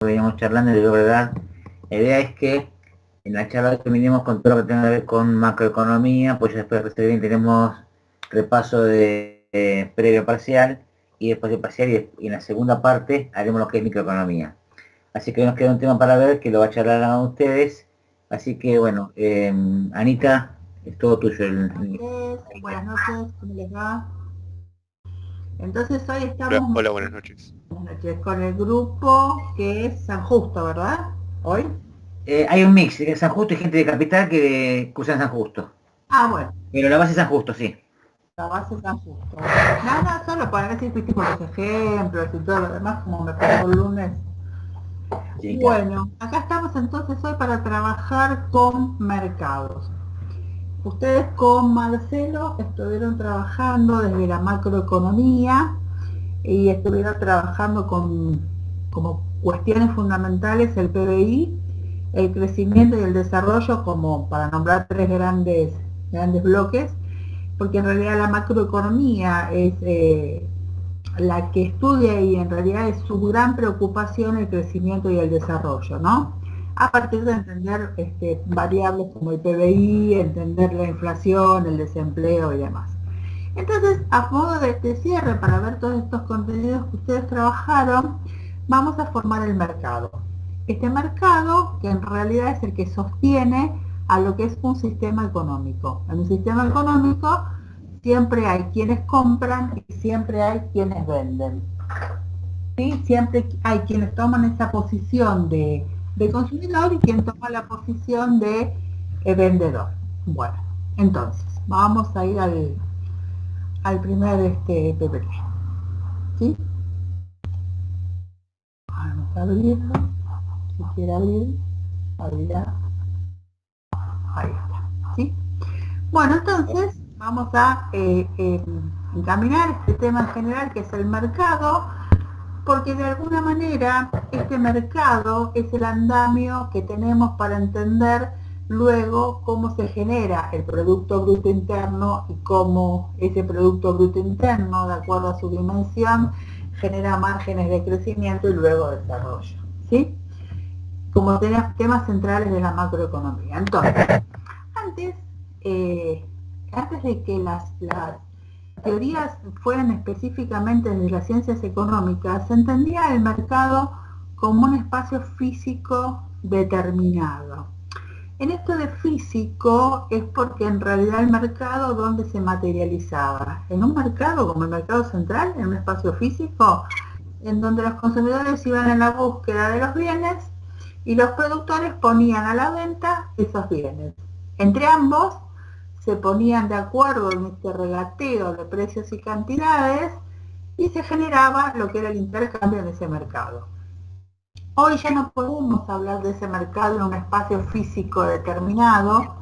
veníamos charlando, y de verdad, la idea es que en la charla que vinimos con todo lo que tenga que ver con macroeconomía, pues después tenemos repaso de previo parcial y después de parcial, y en la segunda parte haremos lo que es microeconomía. Así que nos queda un tema para ver que lo va a charlar a ustedes. Así que bueno, Anita, es todo tuyo. Buenas noches, ¿cómo les va? Entonces hoy Hola, estamos, hola, buenas noches. buenas noches, con el grupo que es San Justo, ¿verdad? Hoy. Hay un mix de San Justo y gente de Capital que usan San Justo. Ah, bueno, Pero la base es San Justo, sí. la base es San Justo. Nada, solo para ver si fuiste con los ejemplos y todo lo demás, como me pasó el lunes. Sí, claro. Bueno, acá estamos entonces hoy para trabajar con mercados. Ustedes con Marcelo estuvieron trabajando desde la macroeconomía y estuvieron trabajando con como cuestiones fundamentales el PBI, el crecimiento y el desarrollo, como para nombrar tres grandes bloques, porque en realidad la macroeconomía es la que estudia y en realidad es su gran preocupación el crecimiento y el desarrollo, ¿no? A partir de entender variables como el PBI, entender la inflación, el desempleo y demás. Entonces, a modo de cierre, para ver todos estos contenidos que ustedes trabajaron, vamos a formar el mercado. Este mercado, que en realidad es el que sostiene a lo que es un sistema económico. En un sistema económico siempre hay quienes compran y siempre hay quienes venden. ¿Sí? Siempre hay quienes toman esa posición de consumidor y quien toma la posición de vendedor. Bueno, entonces, vamos a ir al primer PPT. ¿Sí? Vamos a abrirlo. Si quiere abrir, abrirá. Ahí está. ¿Sí? Bueno, entonces vamos a encaminar este tema en general que es el mercado, porque de alguna manera este mercado es el andamio que tenemos para entender luego cómo se genera el Producto Bruto Interno y cómo ese Producto Bruto Interno, de acuerdo a su dimensión, genera márgenes de crecimiento y luego desarrollo. ¿Sí? Como temas centrales de la macroeconomía. Entonces, antes, eh, antes de que las teorías fueran específicamente de las ciencias económicas, se entendía el mercado como un espacio físico determinado. En esto de físico es porque en realidad el mercado donde se materializaba, en un mercado como el mercado central, en un espacio físico, en donde los consumidores iban en la búsqueda de los bienes y los productores ponían a la venta esos bienes. Entre ambos se ponían de acuerdo en este regateo de precios y cantidades y se generaba lo que era el intercambio en ese mercado. Hoy ya no podemos hablar de ese mercado en un espacio físico determinado,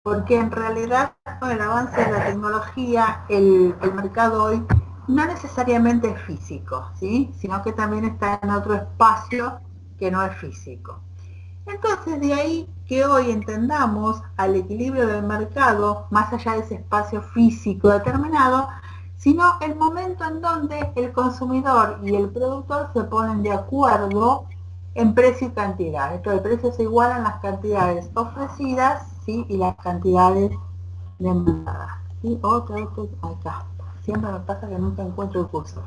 porque en realidad con el avance de la tecnología el mercado hoy no necesariamente es físico, ¿sí? Sino que también está en otro espacio que no es físico. Entonces de ahí que hoy entendamos al equilibrio del mercado más allá de ese espacio físico determinado, sino el momento en donde el consumidor y el productor se ponen de acuerdo en precio y cantidad. Esto de precios se igualan las cantidades ofrecidas, ¿sí? Y las cantidades demandadas. ¿Sí? Otra vez acá. Siempre me pasa que nunca encuentro el cursor.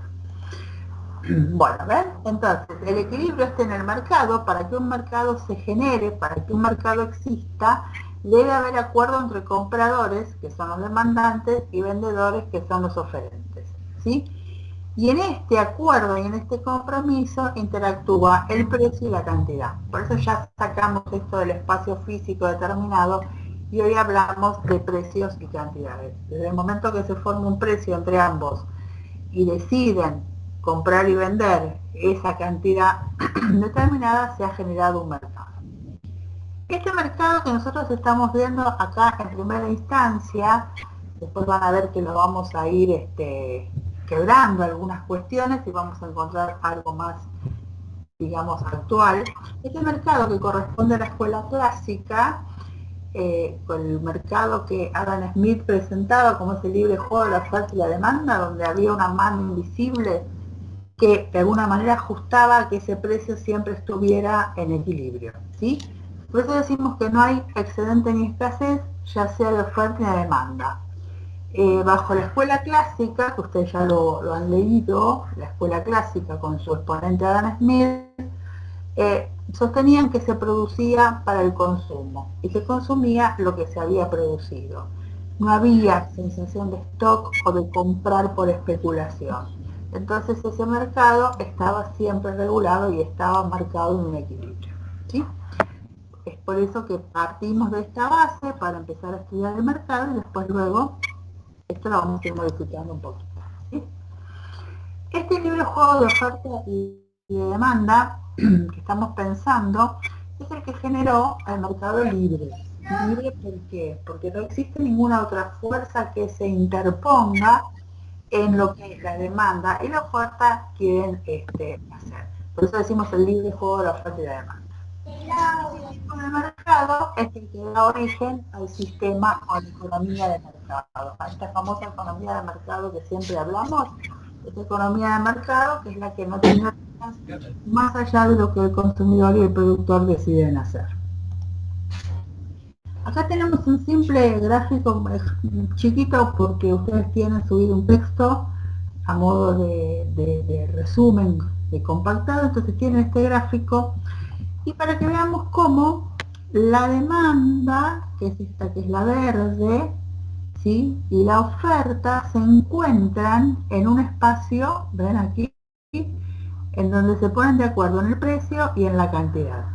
Bueno, ¿ven? Entonces, el equilibrio está en el mercado. Para que un mercado se genere, para que un mercado exista, debe haber acuerdo entre compradores, que son los demandantes, y vendedores, que son los oferentes, ¿sí? Y en este acuerdo y en este compromiso interactúa el precio y la cantidad. Por eso ya sacamos esto del espacio físico determinado y hoy hablamos de precios y cantidades. Desde el momento que se forma un precio entre ambos y deciden comprar y vender esa cantidad determinada, se ha generado un mercado. Este mercado que nosotros estamos viendo acá en primera instancia, después van a ver que lo vamos a ir quebrando algunas cuestiones y vamos a encontrar algo más, digamos, actual. Este mercado que corresponde a la escuela clásica, con el mercado que Adam Smith presentaba como ese libre juego de la oferta y la demanda, donde había una mano invisible que de alguna manera ajustaba a que ese precio siempre estuviera en equilibrio, ¿sí? Por eso decimos que no hay excedente ni escasez, ya sea de oferta y de demanda. Bajo la escuela clásica, que ustedes ya lo han leído, la escuela clásica con su exponente Adam Smith, sostenían que se producía para el consumo y se consumía lo que se había producido. No había sensación de stock o de comprar por especulación. Entonces ese mercado estaba siempre regulado y estaba marcado en un equilibrio, ¿sí? Es por eso que partimos de esta base para empezar a estudiar el mercado y después luego esto lo vamos a ir modificando un poquito, ¿sí? Este libre juego de oferta y de demanda que estamos pensando es el que generó el mercado libre. ¿Libre por qué? Porque no existe ninguna otra fuerza que se interponga en lo que la demanda y la oferta quieren hacer. Por eso decimos el libre juego de la oferta y la demanda. El tipo de mercado es el que da origen al sistema o a la economía de mercado. A esta famosa economía de mercado que siempre hablamos, esta economía de mercado que es la que no tiene más allá de lo que el consumidor y el productor deciden hacer. Acá tenemos un simple gráfico chiquito porque ustedes tienen subido un texto a modo de resumen, de compactado, entonces tienen este gráfico y para que veamos cómo la demanda, que es esta que es la verde, ¿sí? Y la oferta se encuentran en un espacio, ven aquí, en donde se ponen de acuerdo en el precio y en la cantidad.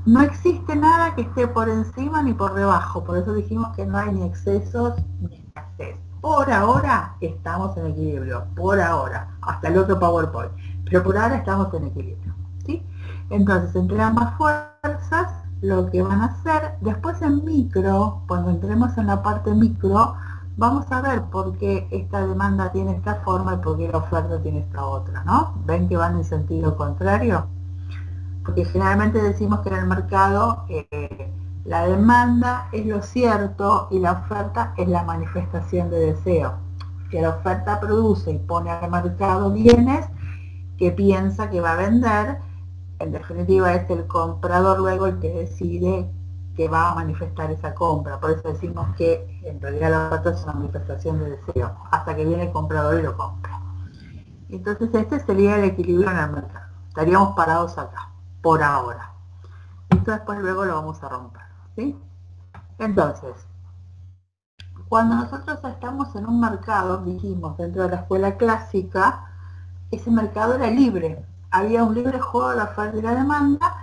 No existe nada que esté por encima ni por debajo, por eso dijimos que no hay ni excesos ni escasez. Por ahora estamos en equilibrio, por ahora, hasta el otro PowerPoint, pero por ahora estamos en equilibrio, ¿sí? Entonces, entre ambas fuerzas, lo que van a hacer, después en micro, cuando entremos en la parte micro, vamos a ver por qué esta demanda tiene esta forma y por qué la oferta tiene esta otra, ¿no? ¿Ven que van en sentido contrario? Porque generalmente decimos que en el mercado la demanda es lo cierto y la oferta es la manifestación de deseo. Que la oferta produce y pone al mercado bienes que piensa que va a vender, en definitiva es el comprador luego el que decide que va a manifestar esa compra. Por eso decimos que en realidad la oferta es una manifestación de deseo, hasta que viene el comprador y lo compra. Entonces este sería el equilibrio en el mercado. Estaríamos parados acá por ahora. Esto después luego lo vamos a romper, ¿sí? Entonces, cuando nosotros estamos en un mercado, dijimos dentro de la escuela clásica, ese mercado era libre. Había un libre juego de la oferta y la demanda,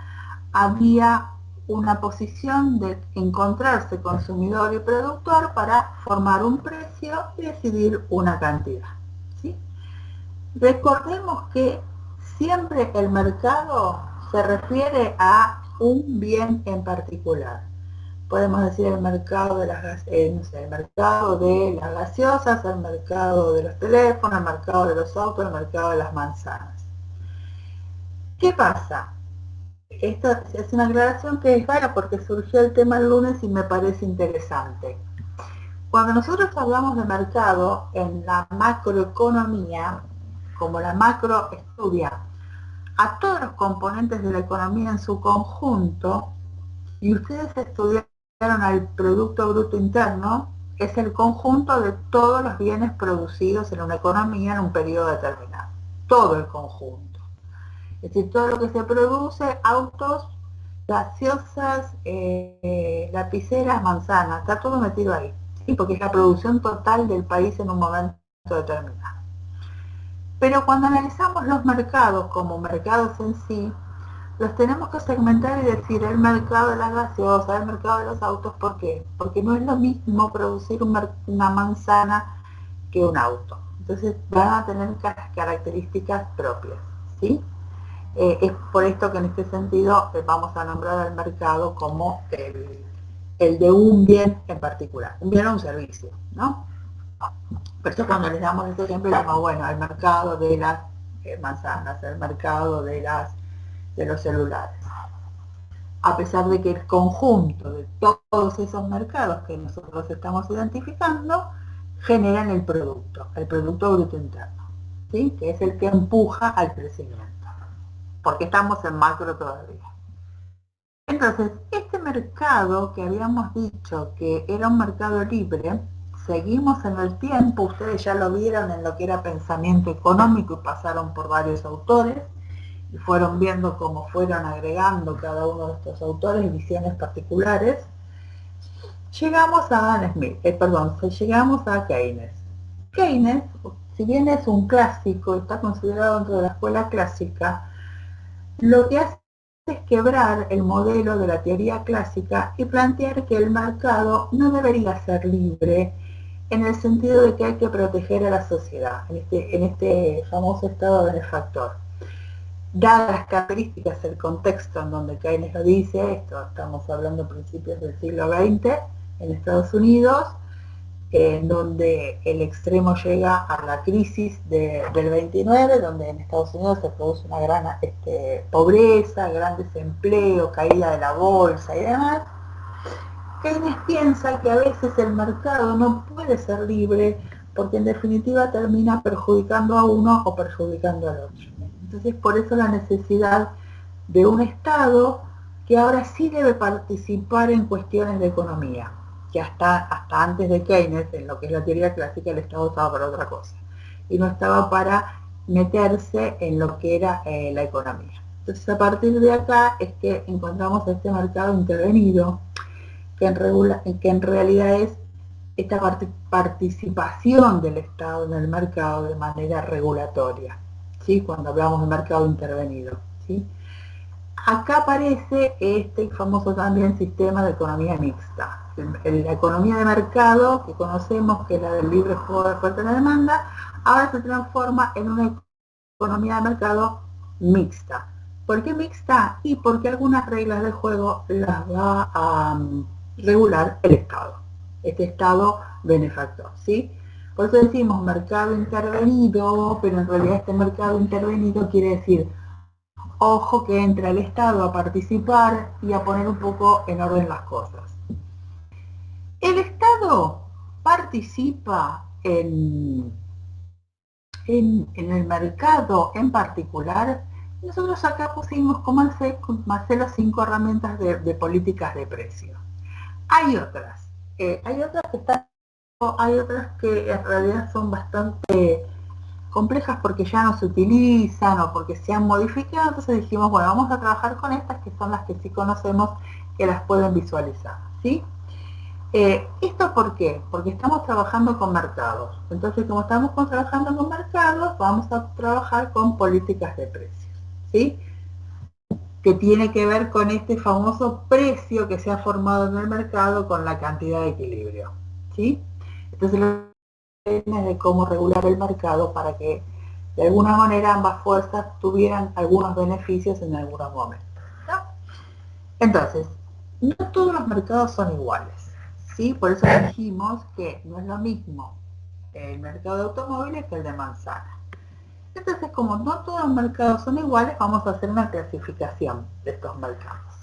había una posición de encontrarse consumidor y productor para formar un precio y decidir una cantidad, ¿sí? Recordemos que siempre el mercado se refiere a un bien en particular. Podemos decir el mercado de las el mercado de las gaseosas, el mercado de los teléfonos, el mercado de los autos, el mercado de las manzanas. ¿Qué pasa? Esto es una aclaración que es rara porque surgió el tema el lunes y me parece interesante. Cuando nosotros hablamos de mercado en la macroeconomía, como la macro estudia a todos los componentes de la economía en su conjunto, y ustedes estudiaron al Producto Bruto Interno, es el conjunto de todos los bienes producidos en una economía en un periodo determinado. Todo el conjunto. Es decir, todo lo que se produce, autos, gaseosas, lapiceras, manzanas, está todo metido ahí, ¿sí? Porque es la producción total del país en un momento determinado. Pero cuando analizamos los mercados como mercados en sí, los tenemos que segmentar y decir el mercado de las gaseosas, el mercado de los autos. ¿Por qué? Porque no es lo mismo producir una manzana que un auto. Entonces van a tener características propias, ¿sí? Es por esto que en este sentido vamos a nombrar al mercado como el de un bien en particular, un bien o un servicio, ¿no? Por eso cuando les damos este ejemplo, decimos, bueno, el mercado de las manzanas, el mercado de los celulares. A pesar de que el conjunto de todos esos mercados que nosotros estamos identificando generan el Producto Bruto Interno. ¿sí? Que es el que empuja al crecimiento, porque estamos en macro todavía. Entonces, este mercado que habíamos dicho que era un mercado libre, seguimos en el tiempo, ustedes ya lo vieron en lo que era pensamiento económico y pasaron por varios autores y fueron viendo cómo fueron agregando cada uno de estos autores visiones particulares. Llegamos a Adam Smith, llegamos a Keynes. Keynes, si bien es un clásico y está considerado dentro de la escuela clásica, lo que hace es quebrar el modelo de la teoría clásica y plantear que el mercado no debería ser libre en el sentido de que hay que proteger a la sociedad, en este famoso estado benefactor. Dadas las características, el contexto en donde Keynes lo dice, esto estamos hablando a principios del siglo XX en Estados Unidos, en donde el extremo llega a la crisis del 29, donde en Estados Unidos se produce una gran pobreza, gran desempleo, caída de la bolsa y demás. Keynes piensa que a veces el mercado no puede ser libre porque en definitiva termina perjudicando a uno o perjudicando al otro. Entonces por eso la necesidad de un Estado que ahora sí debe participar en cuestiones de economía, que hasta antes de Keynes, en lo que es la teoría clásica, el Estado estaba para otra cosa y no estaba para meterse en lo que era la economía. Entonces a partir de acá es que encontramos este mercado intervenido, que en realidad es esta participación del Estado en el mercado de manera regulatoria, ¿sí? Cuando hablamos de mercado intervenido, ¿sí? Acá aparece este famoso también sistema de economía mixta. La economía de mercado que conocemos, que es la del libre juego de oferta y la demanda, ahora se transforma en una economía de mercado mixta. ¿Por qué mixta? Y porque algunas reglas del juego las va a regular el Estado, este Estado benefactor, ¿sí? Por eso decimos mercado intervenido, pero en realidad este mercado intervenido quiere decir, ojo, que entra el Estado a participar y a poner un poco en orden las cosas. El Estado participa en el mercado en particular. Nosotros acá pusimos como Marcelo 5 herramientas de políticas de precios. Hay otras que hay otras que en realidad son bastante complejas porque ya no se utilizan o porque se han modificado, entonces dijimos, bueno, vamos a trabajar con estas que son las que sí conocemos, que las pueden visualizar, ¿sí? ¿Esto por qué? Porque estamos trabajando con mercados. Entonces, como estamos trabajando con mercados, vamos a trabajar con políticas de precios, ¿sí? Que tiene que ver con este famoso precio que se ha formado en el mercado con la cantidad de equilibrio, ¿sí? Entonces, de cómo regular el mercado para que de alguna manera ambas fuerzas tuvieran algunos beneficios en algunos momentos, ¿no? Entonces, no todos los mercados son iguales, ¿sí? Por eso dijimos que no es lo mismo el mercado de automóviles que el de manzana. Entonces, como no todos los mercados son iguales, vamos a hacer una clasificación de estos mercados,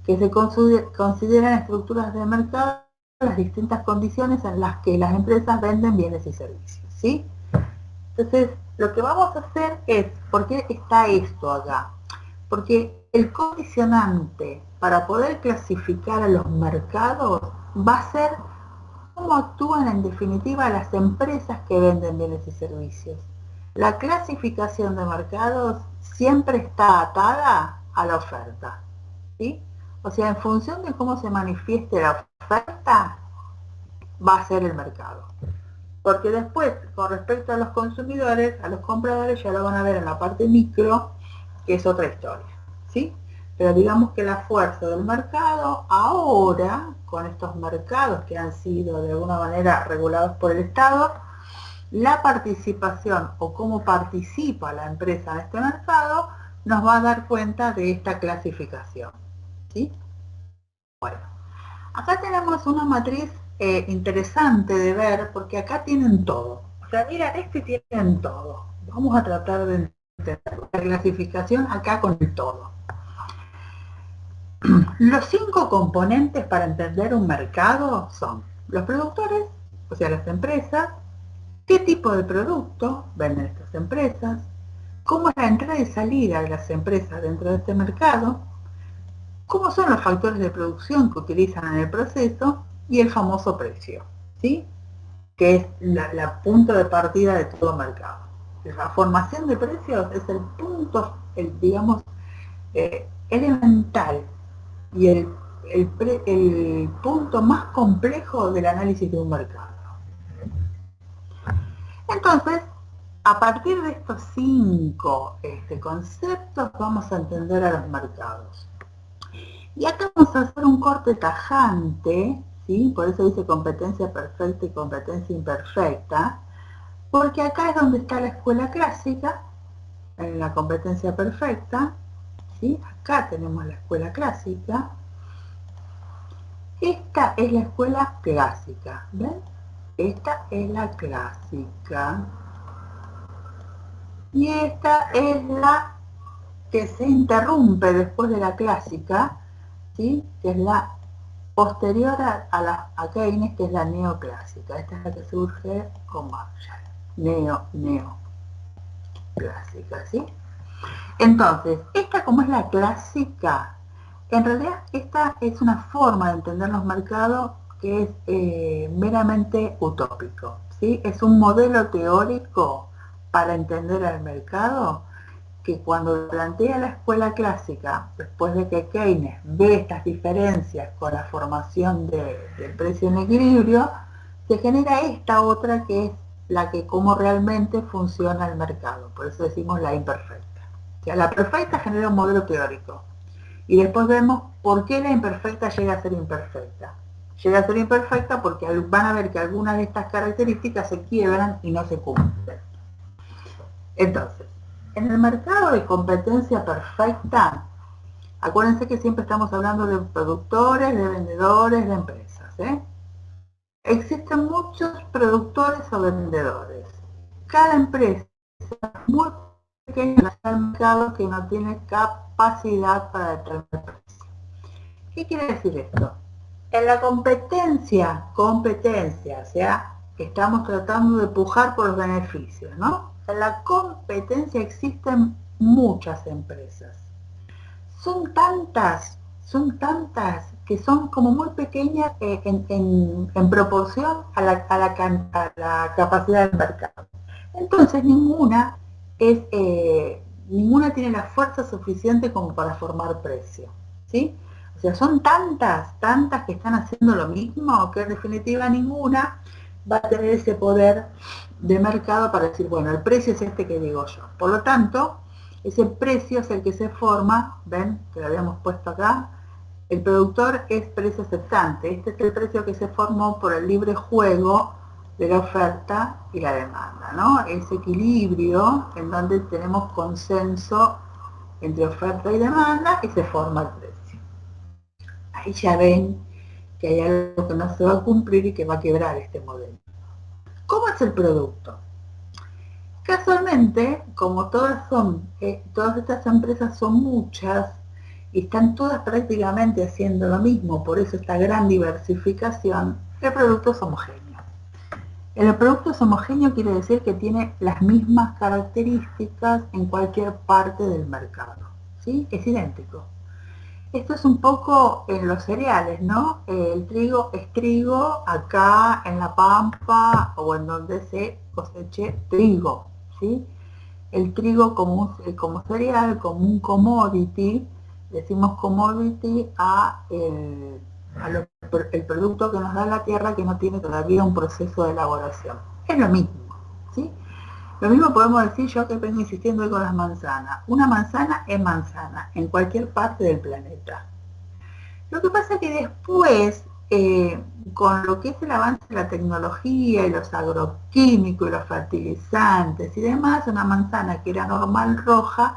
que se consideran estructuras de mercado las distintas condiciones en las que las empresas venden bienes y servicios, ¿sí? Entonces, lo que vamos a hacer es, ¿por qué está esto acá? Porque el condicionante para poder clasificar a los mercados va a ser cómo actúan en definitiva las empresas que venden bienes y servicios. La clasificación de mercados siempre está atada a la oferta, ¿sí? O sea, en función de cómo se manifieste la oferta, va a ser el mercado. Porque después, con respecto a los consumidores, a los compradores, ya lo van a ver en la parte micro, que es otra historia, ¿sí? Pero digamos que la fuerza del mercado ahora, con estos mercados que han sido de alguna manera regulados por el Estado, la participación o cómo participa la empresa en este mercado nos va a dar cuenta de esta clasificación, ¿sí? Bueno, acá tenemos una matriz interesante de ver, porque acá tienen todo. O sea, mira, tienen todo. Vamos a tratar de entender la clasificación acá con el todo. Los 5 componentes para entender un mercado son los productores, o sea, las empresas, qué tipo de producto venden estas empresas, cómo es la entrada y salida de las empresas dentro de este mercado, cómo son los factores de producción que utilizan en el proceso y el famoso precio, ¿sí? Que es la punto de partida de todo mercado. La formación de precios es el punto, digamos, elemental y el punto más complejo del análisis de un mercado. Entonces, a partir de estos 5 conceptos vamos a entender a los mercados. Y acá vamos a hacer un corte tajante, ¿sí? Por eso dice competencia perfecta y competencia imperfecta, porque acá es donde está la escuela clásica, en la competencia perfecta, ¿sí? Acá tenemos la escuela clásica. Esta es la escuela clásica, ¿ven? Esta es la clásica. Y esta es la que se interrumpe después de la clásica, ¿sí? Que es la posterior a Keynes, que es la neoclásica. Esta es la que surge con Marshall. Neoclásica, ¿sí? Entonces, esta como es la clásica, en realidad esta es una forma de entender los mercados que es meramente utópico, ¿sí? Es un modelo teórico para entender el mercado que cuando plantea la escuela clásica, después de que Keynes ve estas diferencias con la formación del precio en equilibrio, se genera esta otra que es la que cómo realmente funciona el mercado, por eso decimos la imperfecta. O sea, la perfecta genera un modelo teórico y después vemos por qué la imperfecta llega a ser imperfecta. Llega a ser imperfecta porque van a ver que algunas de estas características se quiebran y no se cumplen. Entonces, en el mercado de competencia perfecta, acuérdense que siempre estamos hablando de productores, de vendedores, de empresas, ¿eh? Existen muchos productores o vendedores. Cada empresa es muy pequeña en el mercado que no tiene capacidad para determinar el precio. ¿Qué quiere decir esto? En la competencia, o sea, estamos tratando de pujar por los beneficios, ¿no? En la competencia existen muchas empresas. Son tantas que son como muy pequeñas en proporción a la capacidad del mercado. Entonces ninguna tiene la fuerza suficiente como para formar precio, ¿sí? O sea, son tantas que están haciendo lo mismo que en definitiva ninguna va a tener ese poder de mercado para decir, bueno, el precio es este que digo yo. Por lo tanto, ese precio es el que se forma, ven, que lo habíamos puesto acá, el productor es precio aceptante. Este es el precio que se formó por el libre juego de la oferta y la demanda, ¿no? Ese equilibrio en donde tenemos consenso entre oferta y demanda y se forma el precio. Ahí ya ven que hay algo que no se va a cumplir y que va a quebrar este modelo. ¿Cómo es el producto? Casualmente, como todas estas empresas son muchas y están todas prácticamente haciendo lo mismo, por eso esta gran diversificación, el producto es homogéneo. El producto es homogéneo quiere decir que tiene las mismas características en cualquier parte del mercado, ¿sí? Es idéntico. Esto es un poco en los cereales, ¿no? El trigo es trigo acá en la pampa o en donde se coseche trigo, ¿sí? El trigo como cereal, como un commodity, decimos commodity el producto que nos da la tierra que no tiene todavía un proceso de elaboración. Es lo mismo, ¿sí? Lo mismo podemos decir, yo que vengo insistiendo hoy con las manzanas. Una manzana es manzana en cualquier parte del planeta. Lo que pasa es que después, con lo que es el avance de la tecnología y los agroquímicos y los fertilizantes y demás, una manzana que era normal roja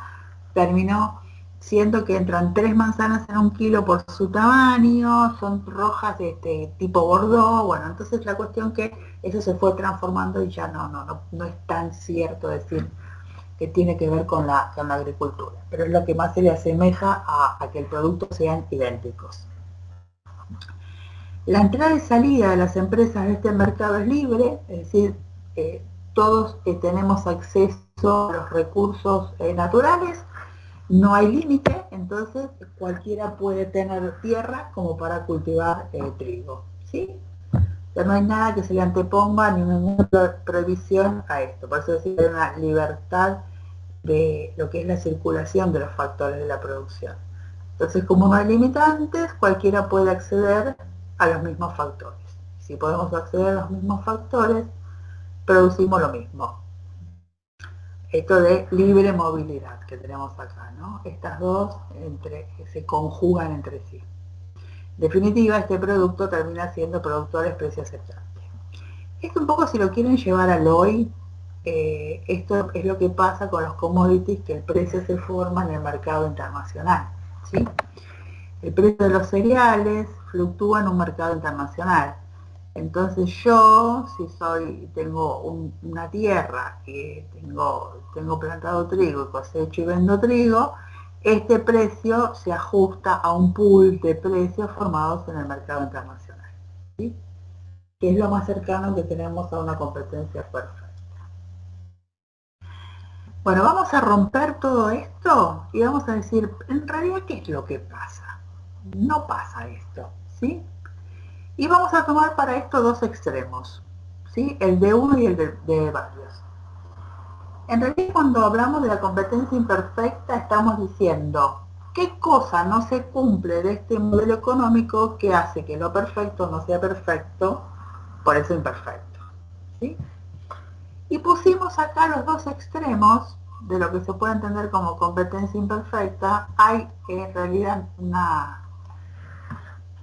terminó siendo que entran 3 manzanas en 1 kilo por su tamaño, son rojas de tipo Bordeaux, bueno, entonces la cuestión que eso se fue transformando y ya no es tan cierto decir que tiene que ver con la agricultura, pero es lo que más se le asemeja a que el producto sean idénticos. La entrada y salida de las empresas de este mercado es libre, es decir, todos tenemos acceso a los recursos naturales, no hay límite, entonces cualquiera puede tener tierra como para cultivar trigo, ¿sí? Pero no hay nada que se le anteponga ni ninguna prohibición a esto, por eso decir, hay una libertad de lo que es la circulación de los factores de la producción. Entonces, como no hay limitantes, cualquiera puede acceder a los mismos factores. Si podemos acceder a los mismos factores, producimos lo mismo. Esto de libre movilidad que tenemos acá, ¿no? Estas dos se conjugan entre sí. En definitiva, este producto termina siendo producto de precio aceptable. Esto un poco, si lo quieren llevar al hoy, esto es lo que pasa con los commodities, que el precio se forma en el mercado internacional, ¿sí? El precio de los cereales fluctúa en un mercado internacional. Entonces yo, si tengo una tierra y tengo plantado trigo y cosecho y vendo trigo, este precio se ajusta a un pool de precios formados en el mercado internacional, ¿sí? Que es lo más cercano que tenemos a una competencia perfecta. Bueno, vamos a romper todo esto y vamos a decir, en realidad, ¿qué es lo que pasa? No pasa esto, ¿sí? Y vamos a tomar para esto dos extremos, ¿sí? El de uno y el de varios. En realidad, cuando hablamos de la competencia imperfecta, estamos diciendo qué cosa no se cumple de este modelo económico que hace que lo perfecto no sea perfecto, por eso imperfecto, ¿sí? Y pusimos acá los dos extremos de lo que se puede entender como competencia imperfecta. Hay en realidad una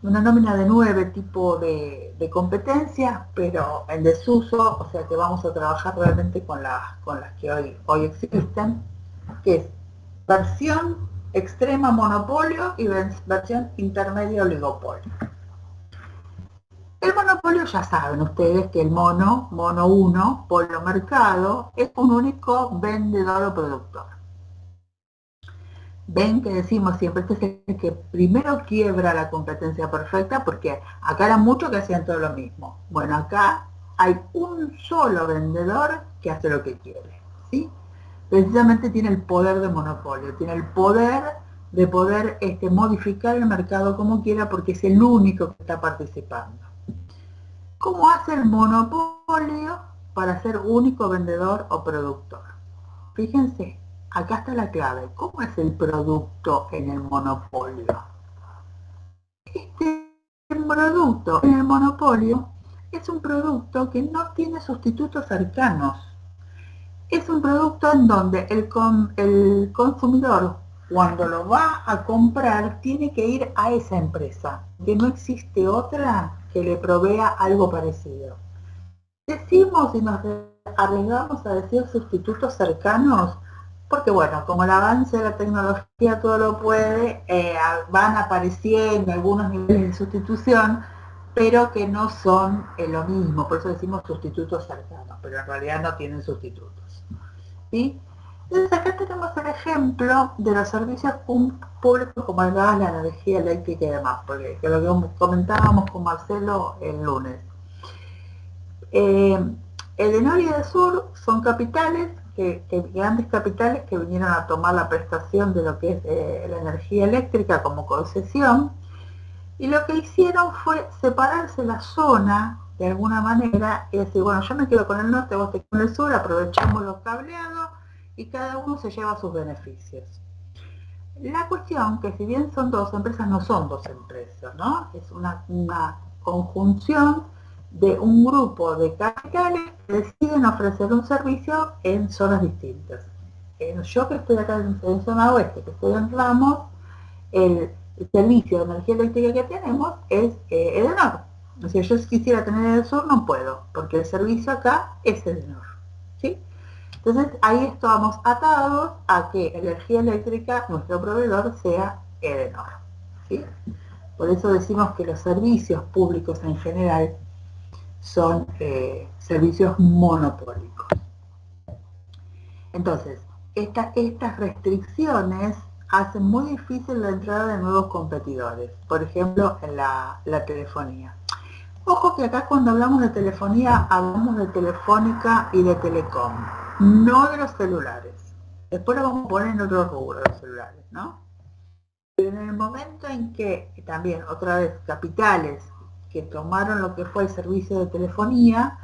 nómina de 9 tipos de competencias, pero en desuso, o sea que vamos a trabajar realmente con las que hoy existen, que es versión extrema monopolio y versión intermedia oligopolio. El monopolio, ya saben ustedes que el mono 1, polio mercado, es un único vendedor o productor. Ven que decimos siempre, este es el que primero quiebra la competencia perfecta, porque acá eran muchos que hacían todo lo mismo. Bueno, acá hay un solo vendedor que hace lo que quiere, ¿sí? Precisamente tiene el poder de monopolio, tiene el poder de poder modificar el mercado como quiera, porque es el único que está participando. ¿Cómo hace el monopolio para ser único vendedor o productor? Fíjense, acá está la clave. ¿Cómo es el producto en el monopolio? Este producto en el monopolio es un producto que no tiene sustitutos cercanos. Es un producto en donde el consumidor, cuando lo va a comprar, tiene que ir a esa empresa, que no existe otra que le provea algo parecido. Decimos y nos arriesgamos a decir sustitutos cercanos, porque bueno, como el avance de la tecnología todo lo puede, van apareciendo algunos niveles de sustitución, pero que no son lo mismo, por eso decimos sustitutos cercanos, pero en realidad no tienen sustitutos, ¿sí? Entonces acá tenemos el ejemplo de los servicios públicos como el gas, la energía eléctrica y demás, porque que lo que comentábamos con Marcelo el lunes. El de Norte y de Sur son capitales, grandes capitales que vinieron a tomar la prestación de lo que es la energía eléctrica como concesión, y lo que hicieron fue separarse la zona de alguna manera y decir, bueno, yo me quedo con el norte, vos te quedas con el sur, aprovechamos los cableados y cada uno se lleva sus beneficios. La cuestión que si bien son dos empresas, no son dos empresas, ¿no? Es una conjunción de un grupo de capitales que deciden ofrecer un servicio en zonas distintas. Yo que estoy acá en zona oeste, que estoy en Ramos, el servicio de energía eléctrica que tenemos es Edenor. O sea, yo si quisiera tener el sur no puedo, porque el servicio acá es Edenor, ¿sí? Entonces ahí estamos atados a que energía eléctrica, nuestro proveedor, sea Edenor, ¿sí? Por eso decimos que los servicios públicos en general son servicios monopólicos. Entonces, estas restricciones hacen muy difícil la entrada de nuevos competidores, por ejemplo en la telefonía. Ojo que acá cuando hablamos de telefonía, hablamos de Telefónica y de Telecom, no de los celulares. Después lo vamos a poner en otro rubro de los celulares, ¿no? Pero en el momento en que, también, otra vez, capitales que tomaron lo que fue el servicio de telefonía,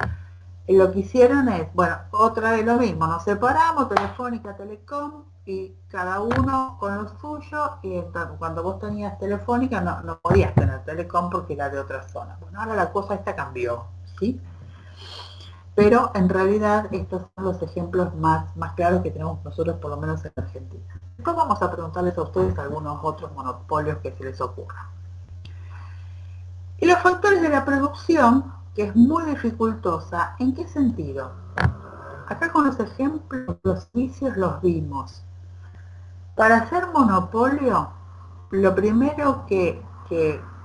lo que hicieron es, bueno, otra vez lo mismo, nos separamos, Telefónica, Telecom, y cada uno con lo suyo, y entonces, cuando vos tenías Telefónica no podías tener Telecom porque era de otra zona. Bueno, ahora la cosa esta cambió, ¿sí? Pero en realidad estos son los ejemplos más claros que tenemos nosotros, por lo menos en Argentina. Después vamos a preguntarles a ustedes algunos otros monopolios que se les ocurran. Y los factores de la producción, que es muy dificultosa, ¿en qué sentido? Acá con los ejemplos, los vicios los vimos. Para hacer monopolio, lo primero que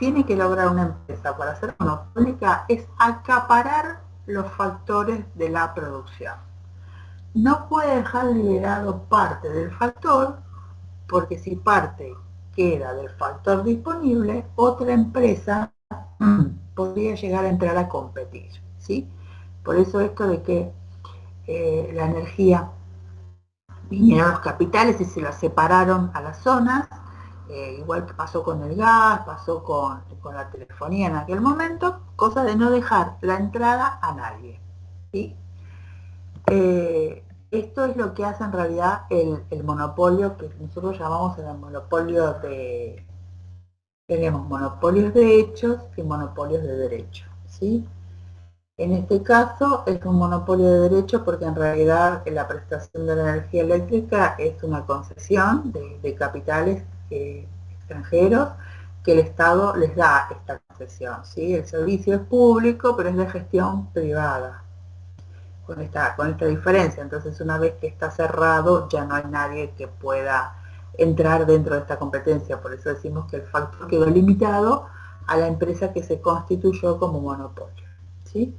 tiene que lograr una empresa para ser monopólica es acaparar los factores de la producción. No puede dejar liberado parte del factor, porque si parte queda del factor disponible, otra empresa podría llegar a entrar a competir, ¿sí? Por eso esto de que la energía, vinieron los capitales y se las separaron a las zonas, igual que pasó con el gas, pasó con la telefonía en aquel momento, cosa de no dejar la entrada a nadie, ¿sí? Esto es lo que hace en realidad el monopolio que nosotros llamamos el monopolio de... Tenemos monopolios de hechos y monopolios de derecho, ¿sí? En este caso es un monopolio de derecho porque en realidad la prestación de la energía eléctrica es una concesión de capitales extranjeros que el Estado les da esta concesión, ¿sí? El servicio es público, pero es de gestión privada, con esta diferencia. Entonces, una vez que está cerrado, ya no hay nadie que pueda entrar dentro de esta competencia. Por eso decimos que el factor quedó limitado a la empresa que se constituyó como monopolio, ¿sí?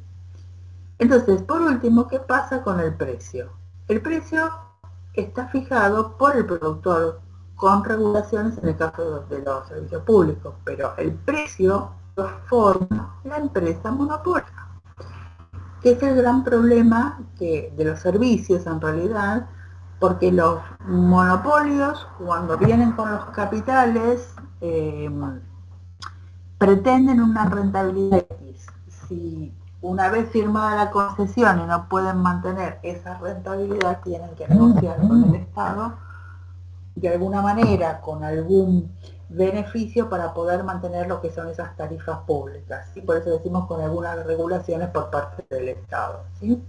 Entonces, por último, ¿qué pasa con el precio? El precio está fijado por el productor con regulaciones en el caso de los servicios públicos, pero el precio lo forma la empresa monopólica, que es el gran problema de los servicios en realidad, porque los monopolios, cuando vienen con los capitales, pretenden una rentabilidad X. Si una vez firmada la concesión y no pueden mantener esa rentabilidad, tienen que negociar con el Estado de alguna manera, con algún beneficio para poder mantener lo que son esas tarifas públicas, ¿sí? Por eso decimos con algunas regulaciones por parte del Estado, ¿sí?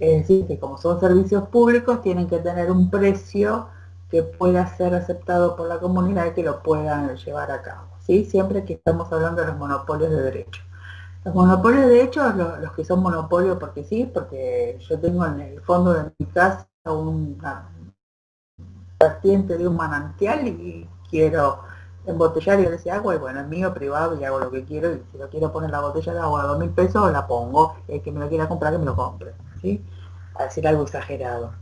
Es decir, que como son servicios públicos, tienen que tener un precio que pueda ser aceptado por la comunidad y que lo puedan llevar a cabo, ¿sí? Siempre que estamos hablando de los monopolios de derecho. Los monopolios de derecho, los que son monopolios porque sí, porque yo tengo en el fondo de mi casa una vertiente de un manantial y quiero embotellar y ese agua, y bueno, es mío, privado, y hago lo que quiero, y si lo quiero poner la botella de agua a 2.000 pesos, la pongo, el que me lo quiera comprar, que me lo compre, ¿sí? A decir algo exagerado.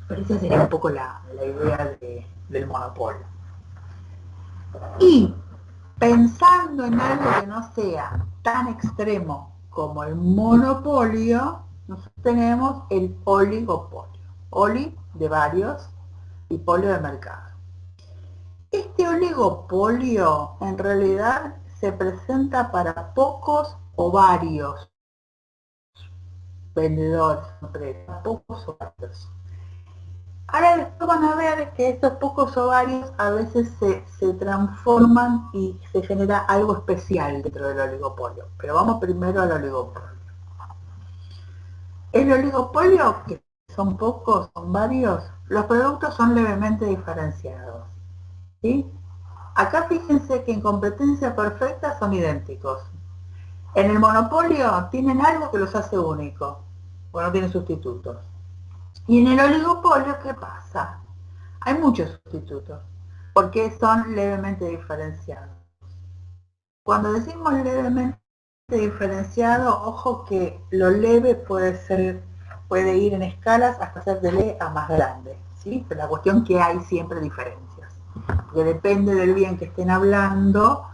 Pero esa sería un poco la idea del monopolio. Y pensando en algo que no sea tan extremo como el monopolio, nosotros tenemos el oligopolio. Oli de varios y polio de mercado. Este oligopolio en realidad se presenta para pocos o varios vendedores, pocos o varios. Ahora después van a ver que estos pocos o varios a veces se transforman y se genera algo especial dentro del oligopolio. Pero vamos primero al oligopolio. El oligopolio, que son pocos, son varios, los productos son levemente diferenciados, ¿sí? Acá fíjense que en competencia perfecta son idénticos. En el monopolio tienen algo que los hace únicos, o no tienen sustitutos. Y en el oligopolio, ¿qué pasa? Hay muchos sustitutos, porque son levemente diferenciados. Cuando decimos levemente diferenciado, ojo que lo leve puede ir en escalas hasta ser de leve a más grande, ¿sí? Pero la cuestión es que hay siempre diferencias, porque depende del bien que estén hablando,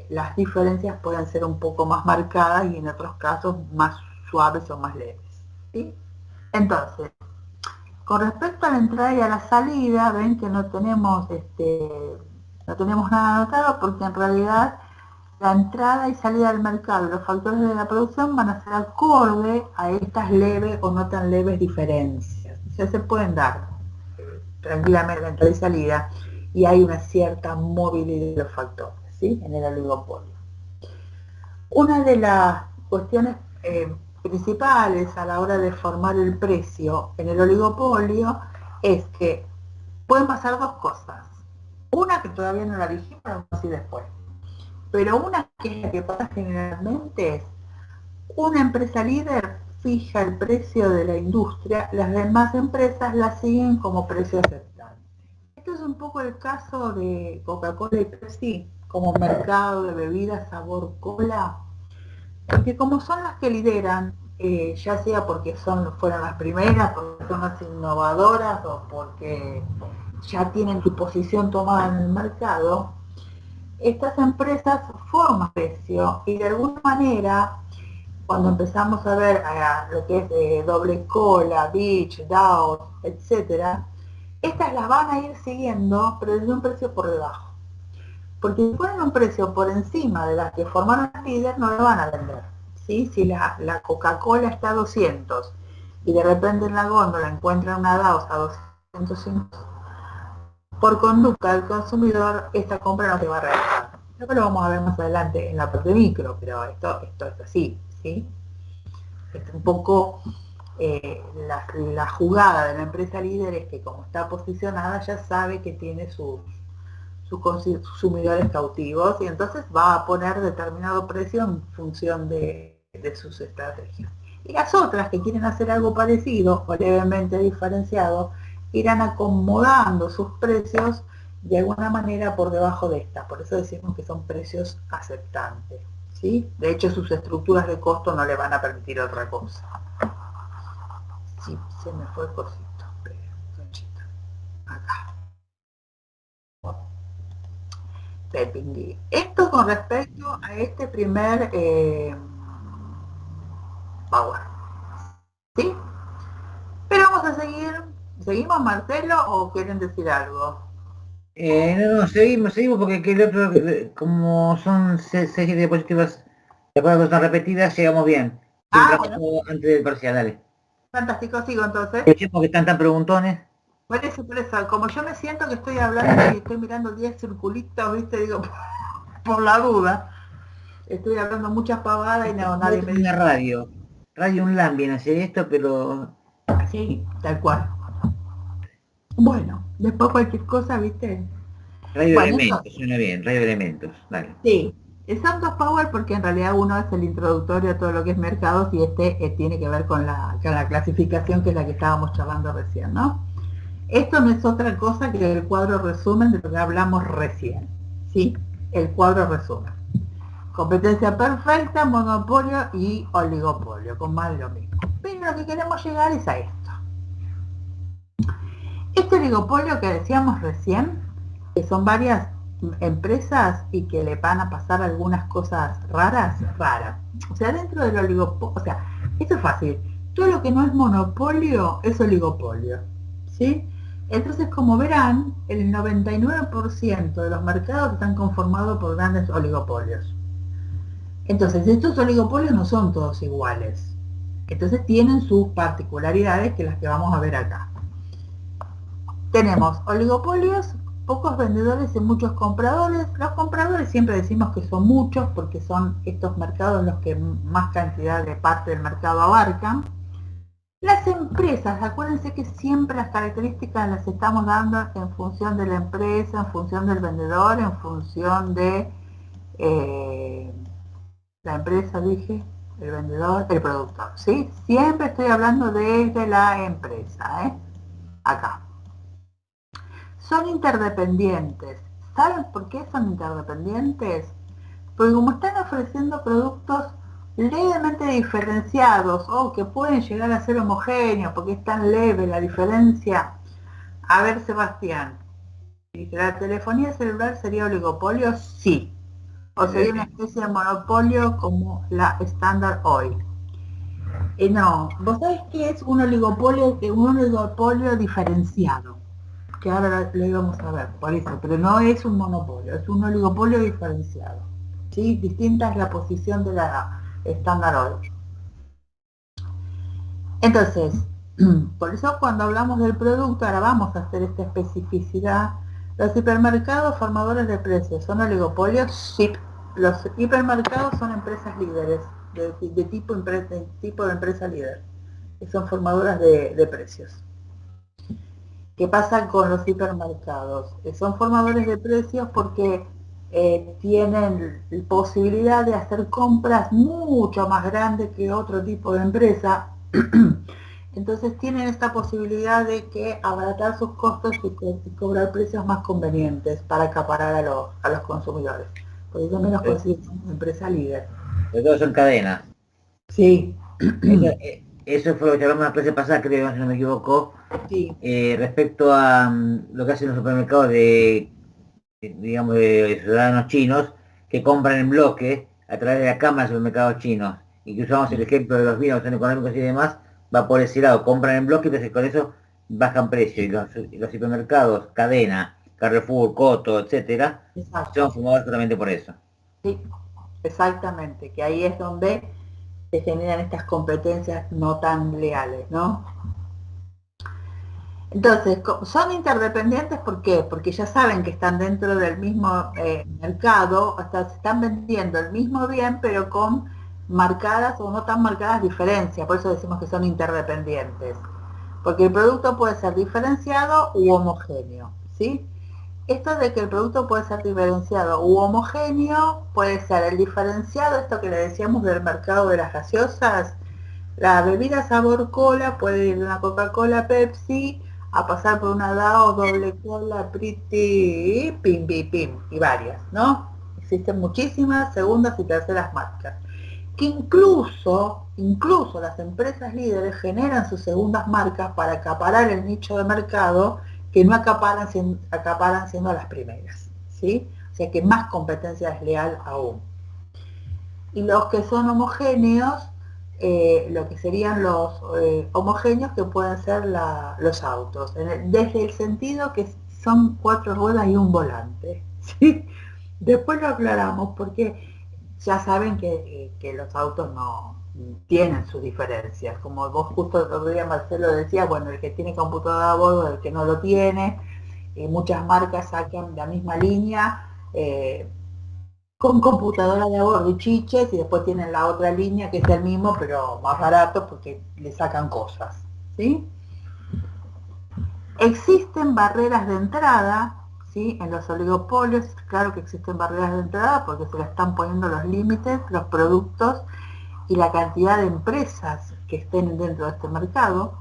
las diferencias pueden ser un poco más marcadas y en otros casos más suaves o más leves, ¿sí? Entonces, con respecto a la entrada y a la salida, ven que no tenemos nada anotado porque en realidad la entrada y salida del mercado y los factores de la producción van a ser acorde a estas leves o no tan leves diferencias. Ya se pueden dar tranquilamente la entrada y salida y hay una cierta movilidad de los factores, ¿sí? En el oligopolio. Una de las cuestiones principales a la hora de formar el precio en el oligopolio es que pueden pasar dos cosas. Una que todavía no la dijimos, vamos a decir después. Pero una que es la que pasa generalmente es una empresa líder fija el precio de la industria, las demás empresas la siguen como precio aceptable. Esto es un poco el caso de Coca-Cola y Pepsi como mercado de bebidas sabor cola, porque como son las que lideran, ya sea porque fueron las primeras, porque son las innovadoras o porque ya tienen su posición tomada en el mercado, estas empresas forman precio y de alguna manera cuando empezamos a ver lo que es doble cola, Beach, Dow, etcétera, estas las van a ir siguiendo pero desde un precio por debajo, porque si ponen un precio por encima de las que formaron las líderes no lo van a vender, ¿sí? Si la Coca-Cola está a 200 y de repente en la góndola encuentran una Dow a 250, por conducta del consumidor esta compra no se va a realizar. Esto lo vamos a ver más adelante en la parte micro, pero esto es así, ¿sí? Es un poco la jugada de la empresa líder es que como está posicionada ya sabe que tiene sus consumidores cautivos y entonces va a poner determinado precio en función de sus estrategias. Y las otras que quieren hacer algo parecido o levemente diferenciado irán acomodando sus precios de alguna manera por debajo de esta. Por eso decimos que son precios aceptantes, ¿sí? De hecho sus estructuras de costo no le van a permitir otra cosa. Sí, se me fue el cosito. Acá. Pepingui. Esto con respecto a este primer power. ¿Sí? Pero vamos a seguir. ¿Seguimos, Marcelo, o quieren decir algo? No, seguimos porque el otro, como son 6 diapositivas de acuerdo que están repetidas, llegamos bien. Siempre Bueno. antes del parcial, dale. Fantástico, sigo entonces. Porque están tan preguntones. Por eso, como yo me siento que estoy hablando y estoy mirando 10 circulitos, viste, digo, por la duda. Estoy hablando muchas pavadas y no, nadie me dice. Una Radio UNLAM viene a hacer esto, pero... Sí, tal cual. Bueno, después cualquier cosa, viste. Radio Elementos, suena bien, Radio Elementos, dale. Sí, son dos power porque en realidad uno es el introductorio a todo lo que es mercados y este tiene que ver con la clasificación que es la que estábamos charlando recién, ¿no? Esto no es otra cosa que el cuadro resumen de lo que hablamos recién, ¿sí? El cuadro resumen. Competencia perfecta, monopolio y oligopolio, con más de lo mismo. Pero lo que queremos llegar es a esto. Este oligopolio que decíamos recién, que son varias empresas y que le van a pasar algunas cosas raras. O sea, dentro del oligopolio, o sea, esto es fácil. Todo lo que no es monopolio es oligopolio, ¿sí? Entonces, como verán, el 99% de los mercados están conformados por grandes oligopolios. Entonces, estos oligopolios no son todos iguales. Entonces, tienen sus particularidades que las que vamos a ver acá. Tenemos oligopolios, pocos vendedores y muchos compradores. Los compradores siempre decimos que son muchos porque son estos mercados los que más cantidad de parte del mercado abarcan. Las empresas, acuérdense que siempre las características las estamos dando en función de la empresa, en función del vendedor, en función de la empresa, dije, el vendedor, el productor, ¿sí? Siempre estoy hablando desde la empresa, acá. Son interdependientes. ¿Saben por qué son interdependientes? Porque como están ofreciendo productos levemente diferenciados o que pueden llegar a ser homogéneos porque es tan leve la diferencia. A ver, Sebastián, ¿la telefonía celular sería oligopolio? Sí. O sería una especie de monopolio como la Standard Oil. No, vos sabés que es un oligopolio diferenciado, que ahora lo íbamos a ver, por eso, pero no es un monopolio, es un oligopolio diferenciado. ¿Sí? Distinta es la posición de la Standard Oil. Entonces, por eso cuando hablamos del producto, ahora vamos a hacer esta especificidad. Los hipermercados formadores de precios son oligopolios, sí. Los hipermercados son empresas líderes, de tipo de empresa líder, que son formadoras de precios. ¿Qué pasa con los hipermercados? Son formadores de precios porque tienen posibilidad de hacer compras mucho más grandes que otro tipo de empresa. Entonces tienen esta posibilidad de que abaratar sus costos y cobrar precios más convenientes para acaparar a los consumidores. Por eso también los consideran una empresa líder. Pero todos son cadenas. Sí. Eso fue lo que hablamos en la clase pasada, creo, si no me equivoco, Sí. respecto a lo que hacen los supermercados digamos, de ciudadanos chinos que compran en bloque a través de la cámara de supermercados chinos. Y que usamos el ejemplo de los vinos que son económicos y demás, va por ese lado, compran en bloque, entonces con eso bajan precio. Y los supermercados, cadena, Carrefour, Coto, etcétera, son Exacto. formados justamente por eso. Sí, exactamente, que ahí es donde se generan estas competencias no tan leales, ¿no? Entonces, son interdependientes, ¿por qué? Porque ya saben que están dentro del mismo mercado, hasta se están vendiendo el mismo bien, pero con marcadas o no tan marcadas diferencias, por eso decimos que son interdependientes. Porque el producto puede ser diferenciado u homogéneo, ¿sí? Esto de que el producto puede ser diferenciado u homogéneo, puede ser el diferenciado, esto que le decíamos del mercado de las gaseosas, la bebida sabor cola puede ir de una Coca-Cola Pepsi a pasar por una DAO, doble cola, Pretty, pim, pim, pim, y varias, ¿no? Existen muchísimas segundas y terceras marcas. Que incluso las empresas líderes generan sus segundas marcas para acaparar el nicho de mercado que no acaparan siendo las primeras, ¿sí? O sea que más competencia desleal aún. Y los que son homogéneos, lo que serían los homogéneos que pueden ser los autos, desde el sentido que son 4 ruedas y un volante, ¿sí? Después lo aclaramos porque ya saben que los autos no tienen sus diferencias. Como vos justo el otro día Marcelo decía, bueno, el que tiene computadora a bordo, el que no lo tiene, muchas marcas sacan la misma línea con computadora de a bordo y chiches y después tienen la otra línea que es el mismo pero más barato porque le sacan cosas, ¿sí? Existen barreras de entrada, ¿sí? En los oligopolios, claro que existen barreras de entrada porque se le están poniendo los límites, los productos y la cantidad de empresas que estén dentro de este mercado.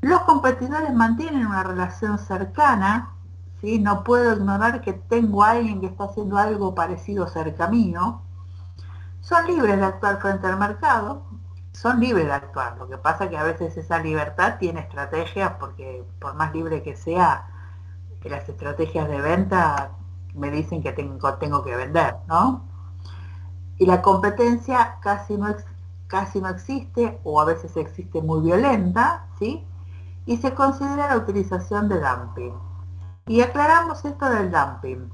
Los competidores mantienen una relación cercana, ¿sí? No puedo ignorar que tengo a alguien que está haciendo algo parecido cerca mío. Son libres de actuar frente al mercado, son libres de actuar. Lo que pasa es que a veces esa libertad tiene estrategias porque por más libre que sea, las estrategias de venta me dicen que tengo que vender, ¿no? Y la competencia casi no existe o a veces existe muy violenta, ¿sí? Y se considera la utilización de dumping. Y aclaramos esto del dumping.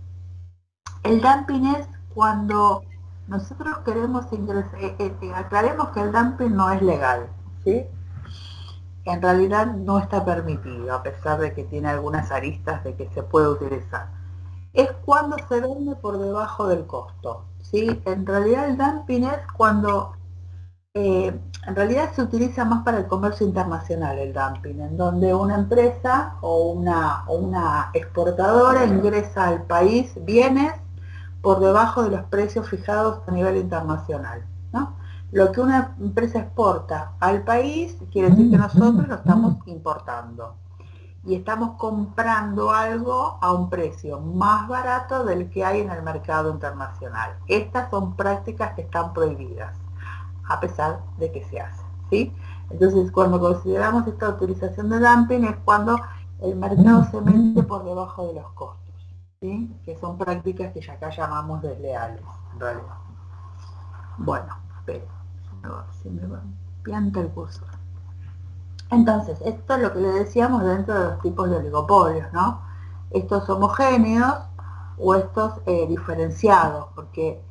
El dumping es cuando nosotros queremos ingresar, aclaremos que el dumping no es legal, ¿sí? En realidad no está permitido, a pesar de que tiene algunas aristas de que se puede utilizar. Es cuando se vende por debajo del costo, ¿sí? En realidad el dumping es cuando en realidad se utiliza más para el comercio internacional el dumping, en donde una empresa o una exportadora ingresa al país bienes por debajo de los precios fijados a nivel internacional, ¿no? Lo que una empresa exporta al país quiere decir que nosotros lo estamos importando y estamos comprando algo a un precio más barato del que hay en el mercado internacional. Estas son prácticas que están prohibidas, a pesar de que se hacen, ¿sí? Entonces, cuando consideramos esta utilización de dumping es cuando el mercado se mete por debajo de los costos. ¿sí? Que son prácticas que ya acá llamamos desleales, en realidad. Bueno, pero se me va, pianta el cursor. Entonces, esto es lo que le decíamos dentro de los tipos de oligopolios, ¿no? Estos homogéneos o estos diferenciados, porque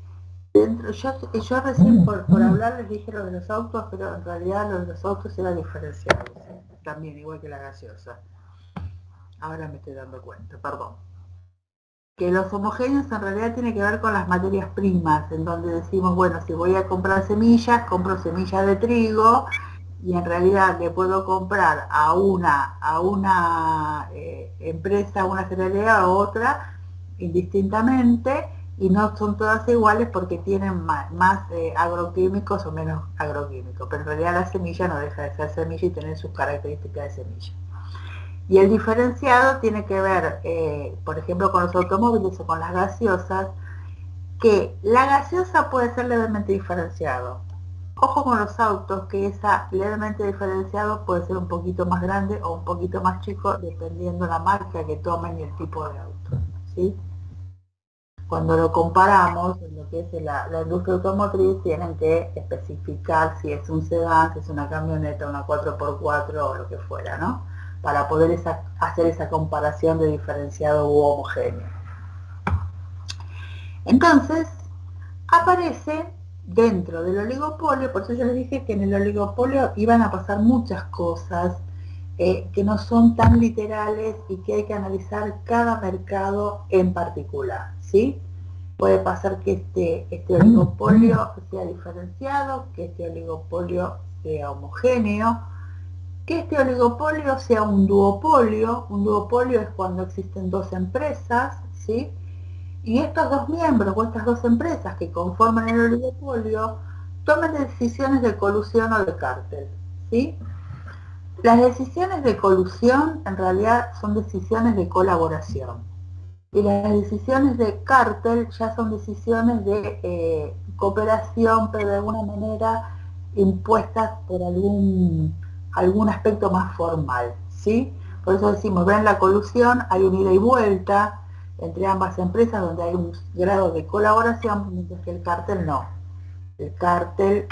dentro, yo recién por hablar les dije lo de los autos, pero en realidad lo de los autos era diferenciado, ¿sí? También igual que la gaseosa. Ahora me estoy dando cuenta, perdón. Que los homogéneos en realidad tiene que ver con las materias primas, en donde decimos, bueno, si voy a comprar semillas, compro semillas de trigo, y en realidad le puedo comprar a una empresa, a una cerealera o otra, indistintamente, y no son todas iguales porque tienen más agroquímicos o menos agroquímicos, pero en realidad la semilla no deja de ser semilla y tener sus características de semilla. Y el diferenciado tiene que ver, por ejemplo, con los automóviles o con las gaseosas, que la gaseosa puede ser levemente diferenciado. Ojo con los autos, que esa levemente diferenciado puede ser un poquito más grande o un poquito más chico, dependiendo la marca que tomen y el tipo de auto, ¿sí? Cuando lo comparamos en lo que es la industria automotriz, tienen que especificar si es un sedán, si es una camioneta, una 4x4 o lo que fuera, ¿no? Para poder hacer esa comparación de diferenciado u homogéneo. Entonces, aparece dentro del oligopolio, por eso yo les dije que en el oligopolio iban a pasar muchas cosas que no son tan literales y que hay que analizar cada mercado en particular, ¿sí? Puede pasar que este oligopolio sea diferenciado, que este oligopolio sea homogéneo, que este oligopolio sea un duopolio es cuando existen dos empresas, ¿sí? Y estos dos miembros o estas dos empresas que conforman el oligopolio tomen decisiones de colusión o de cártel, ¿sí? Las decisiones de colusión en realidad son decisiones de colaboración y las decisiones de cártel ya son decisiones de cooperación, pero de alguna manera impuestas por algún aspecto más formal, ¿sí? Por eso decimos, ven la colusión, hay un ida y vuelta entre ambas empresas donde hay un grado de colaboración, mientras que el cártel no. El cártel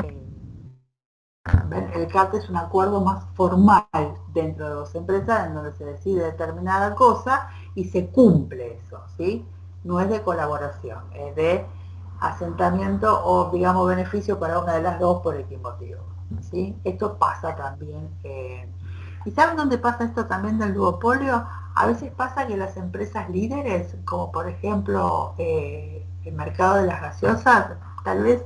es un acuerdo más formal dentro de dos empresas en donde se decide determinada cosa y se cumple eso, ¿sí? No es de colaboración, es de asentamiento o, digamos, beneficio para una de las dos por X motivo, ¿sí? Esto pasa también. ¿Y saben dónde pasa esto también del duopolio? A veces pasa que las empresas líderes, como por ejemplo el mercado de las gaseosas, tal vez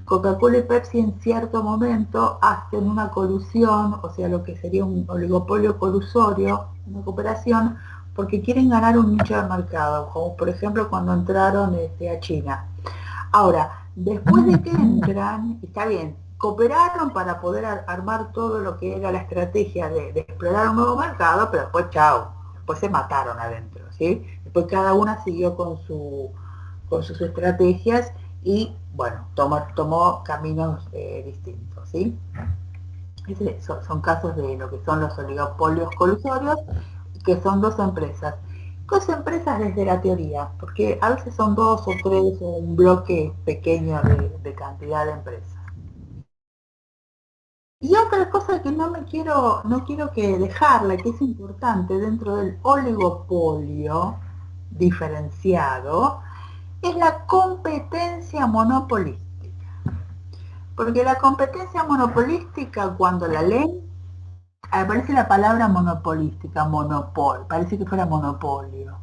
Coca-Cola y Pepsi en cierto momento hacen una colusión, o sea, lo que sería un oligopolio colusorio, una cooperación, porque quieren ganar un nicho de mercado, como por ejemplo cuando entraron a China. Ahora, después de que entran, está bien, cooperaron para poder armar todo lo que era la estrategia de explorar un nuevo mercado, pero después chao, después se mataron adentro, ¿sí? Después cada una siguió con sus estrategias y bueno, tomó caminos distintos, ¿sí? Son casos de lo que son los oligopolios colusorios, que son dos empresas. Dos empresas desde la teoría, porque a veces son dos o tres o un bloque pequeño de cantidad de empresas. Y otra cosa que no quiero que dejarla, que es importante dentro del oligopolio diferenciado, es la competencia monopolística. Porque la competencia monopolística, cuando la leen, aparece la palabra monopolística, monopol, parece que fuera monopolio.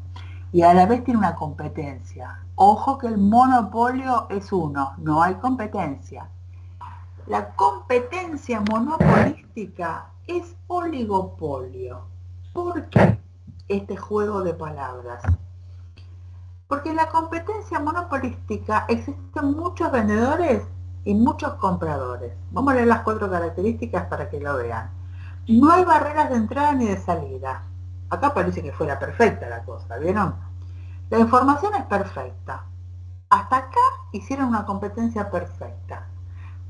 Y a la vez tiene una competencia. Ojo que el monopolio es uno, no hay competencia. La competencia monopolística es oligopolio. ¿Por qué este juego de palabras? Porque en la competencia monopolística existen muchos vendedores y muchos compradores. Vamos a leer las 4 características para que lo vean. No hay barreras de entrada ni de salida. Acá parece que fuera perfecta la cosa, ¿vieron? La información es perfecta. Hasta acá hicieron una competencia perfecta.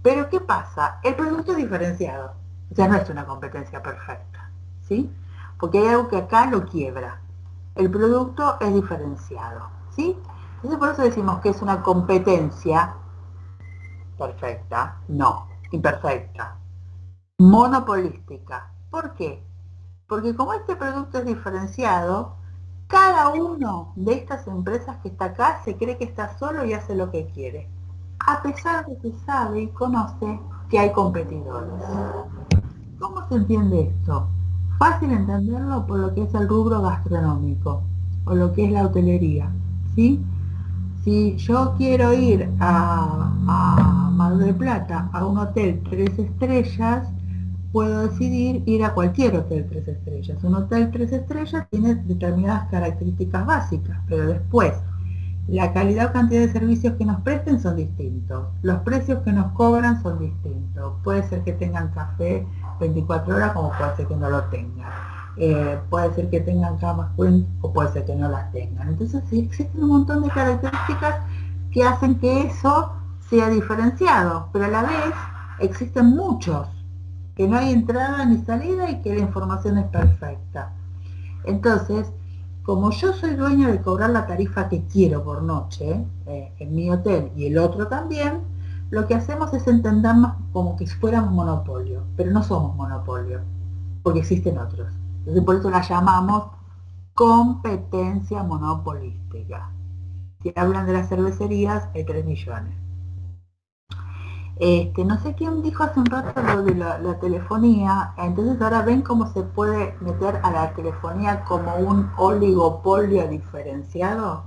Pero ¿qué pasa? El producto es diferenciado. Ya no es una competencia perfecta, ¿sí? Porque hay algo que acá lo quiebra. el producto es diferenciado, ¿sí? Entonces por eso decimos que es una competencia perfecta, no, imperfecta, monopolística. ¿Por qué? Porque como este producto es diferenciado, cada uno de estas empresas que está acá se cree que está solo y hace lo que quiere, a pesar de que sabe y conoce que hay competidores. ¿Cómo se entiende esto? Fácil entenderlo por lo que es el rubro gastronómico o lo que es la hotelería, ¿sí? Si yo quiero ir a Mar del Plata a un hotel 3 estrellas, puedo decidir ir a cualquier hotel 3 estrellas. Un hotel 3 estrellas tiene determinadas características básicas, pero después la calidad o cantidad de servicios que nos presten son distintos. Los precios que nos cobran son distintos. Puede ser que tengan café 24 horas como puede ser que no lo tengan. Puede ser que tengan camas queen o puede ser que no las tengan. Entonces sí, existen un montón de características que hacen que eso sea diferenciado, pero a la vez existen muchos, que no hay entrada ni salida y que la información es perfecta. Entonces, como yo soy dueño de cobrar la tarifa que quiero por noche en mi hotel y el otro también, lo que hacemos es entendernos como que fuéramos monopolio, pero no somos monopolio, porque existen otros. Entonces por eso la llamamos competencia monopolística. Si hablan de las cervecerías, hay 3 millones. No sé quién dijo hace un rato lo de la telefonía, entonces ahora ven cómo se puede meter a la telefonía como un oligopolio diferenciado.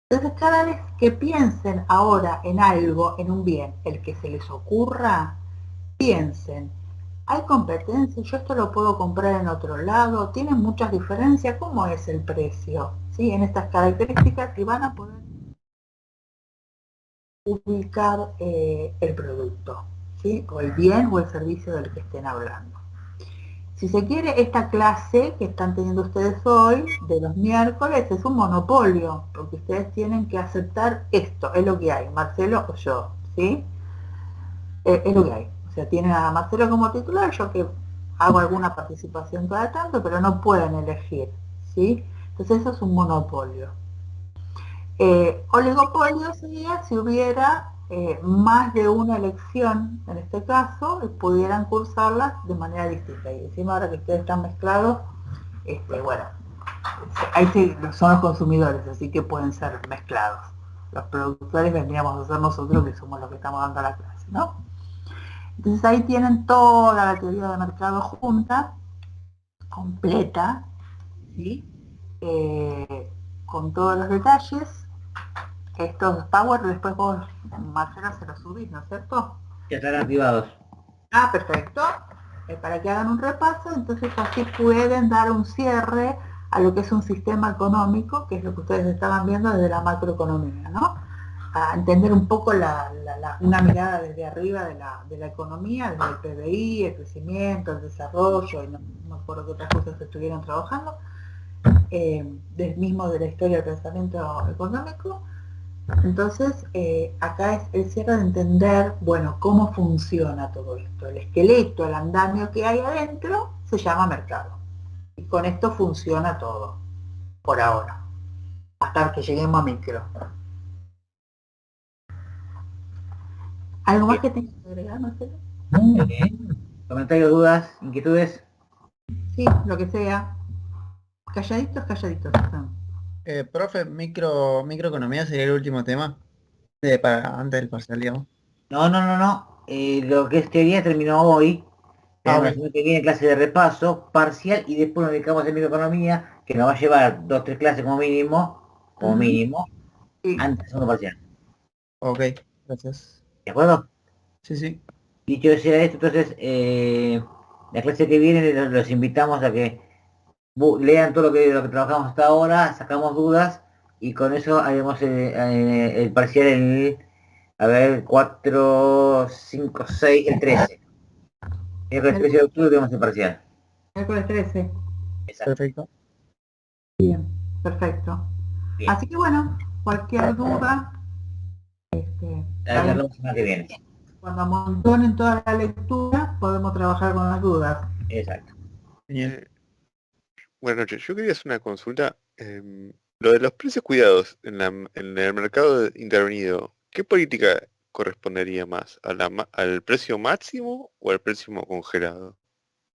Entonces cada vez que piensen ahora en algo, en un bien, el que se les ocurra, piensen, ¿hay competencia? ¿Yo esto lo puedo comprar en otro lado? ¿Tienen muchas diferencias? ¿Cómo es el precio? ¿Sí? En estas características que van a poder ubicar el producto, ¿sí? O el bien o el servicio del que estén hablando. Si se quiere, esta clase que están teniendo ustedes hoy, de los miércoles, es un monopolio, porque ustedes tienen que aceptar esto, es lo que hay, Marcelo o yo, ¿sí? Es lo que hay. O sea, tienen a Marcelo como titular, yo que hago alguna participación cada tanto, pero no pueden elegir, ¿sí? Entonces eso es un monopolio. Oligopolio sería si hubiera más de una elección, en este caso, y pudieran cursarlas de manera distinta. Y encima ahora que ustedes están mezclados, bueno, ahí sí son los consumidores, así que pueden ser mezclados. Los productores vendríamos a ser nosotros, que somos los que estamos dando la clase, ¿no? Entonces ahí tienen toda la teoría de mercado junta, completa, ¿sí? Con todos los detalles. Estos Power después vos, Marcela, se los subís, ¿no es cierto? Ya están activados. Ah, perfecto. Para que hagan un repaso, entonces así pueden dar un cierre a lo que es un sistema económico, que es lo que ustedes estaban viendo desde la macroeconomía, ¿no? A entender un poco una mirada desde arriba de la economía, desde el PBI, el crecimiento, el desarrollo, y no me acuerdo qué otras cosas estuvieron trabajando, del mismo de la historia del pensamiento económico. Entonces, acá es el cierre de entender, bueno, cómo funciona todo esto. El esqueleto, el andamio que hay adentro, se llama mercado. Y con esto funciona todo, por ahora, hasta que lleguemos a micro. ¿Algo más que tengas que agregar, Marcelo? Comentarios, dudas, inquietudes. Sí, lo que sea. Calladitos, calladitos. Profe, microeconomía sería el último tema para antes del parcial, digamos. No. Lo que es teoría terminó hoy. Tenemos la semana que viene clase de repaso, parcial, y después nos dedicamos a microeconomía, que nos va a llevar 2 o 3 clases como mínimo, Sí. antes del segundo parcial. Ok, gracias. ¿De acuerdo? Sí. Dicho sea esto, entonces, la clase que viene los invitamos a que lean todo lo que trabajamos hasta ahora, sacamos dudas, y con eso haremos el parcial a ver, 4, 5, 6, el 13. El 13 de octubre tenemos el parcial. Miércoles 13. Exacto. Perfecto. Bien, perfecto. Bien. Así que bueno, cualquier duda, La semana que viene. cuando amontonen toda la lectura, podemos trabajar con las dudas. Exacto. Genial. Buenas noches. Yo quería hacer una consulta. Lo de los precios cuidados en el mercado intervenido, ¿qué política correspondería más? ¿Al precio máximo o al precio congelado?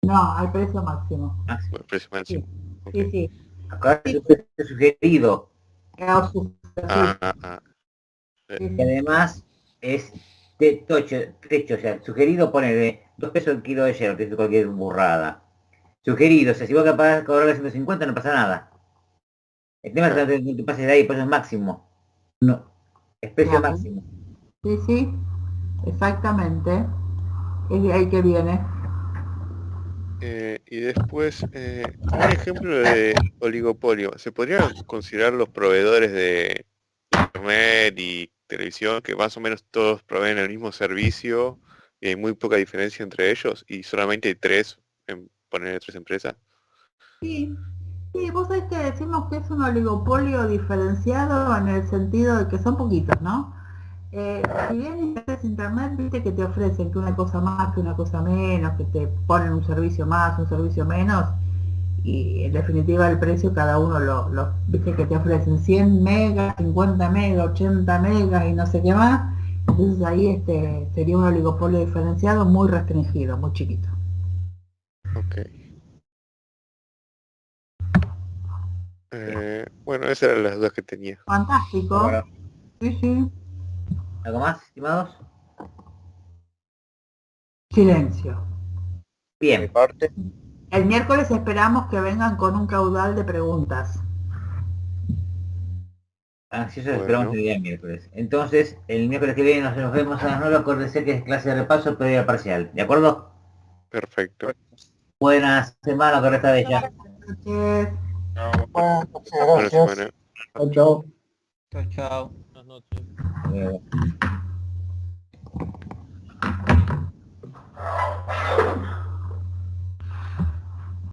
No, al precio máximo. Máximo. Al precio máximo. Ok. Sí. Acá es un precio sugerido, Sí. que además es techo, o sea, sugerido poner 2 pesos el kilo de hierro, que es cualquier burrada. Sugerido, o sea, si vos capaz de cobrar 150 no pasa nada. El tema es Claro. que te pases de ahí, precio máximo. No, es precio Claro. máximo. Sí, exactamente. Es de ahí que viene. Y después, un ejemplo de oligopolio. ¿Se podrían considerar los proveedores de internet y televisión que más o menos todos proveen el mismo servicio y hay muy poca diferencia entre ellos y solamente hay poner tres empresas? Sí, vos sabés que decimos que es un oligopolio diferenciado en el sentido de que son poquitos, ¿no? Si bien es internet, viste que te ofrecen que una cosa más, que una cosa menos, que te ponen un servicio más, un servicio menos, y en definitiva el precio cada uno viste que te ofrecen 100 megas, 50 megas, 80 megas y no sé qué más. Entonces ahí sería un oligopolio diferenciado muy restringido, muy chiquito. Ok. Bueno, esas eran las dudas que tenía. Fantástico. Bueno, Sí. ¿algo más, estimados? Silencio. De mi Bien, parte. El miércoles esperamos que vengan con un caudal de preguntas. ansiosos esperamos Bueno, el día miércoles. Entonces, el miércoles que viene nos vemos a las 9, acuérdense que es clase de repaso, previa parcial. ¿De acuerdo? perfecto. Buena semana, que resta bella. Noches. Bueno, muchas Buena gracias. semana. Chao. Chao. Buenas noches. Eh,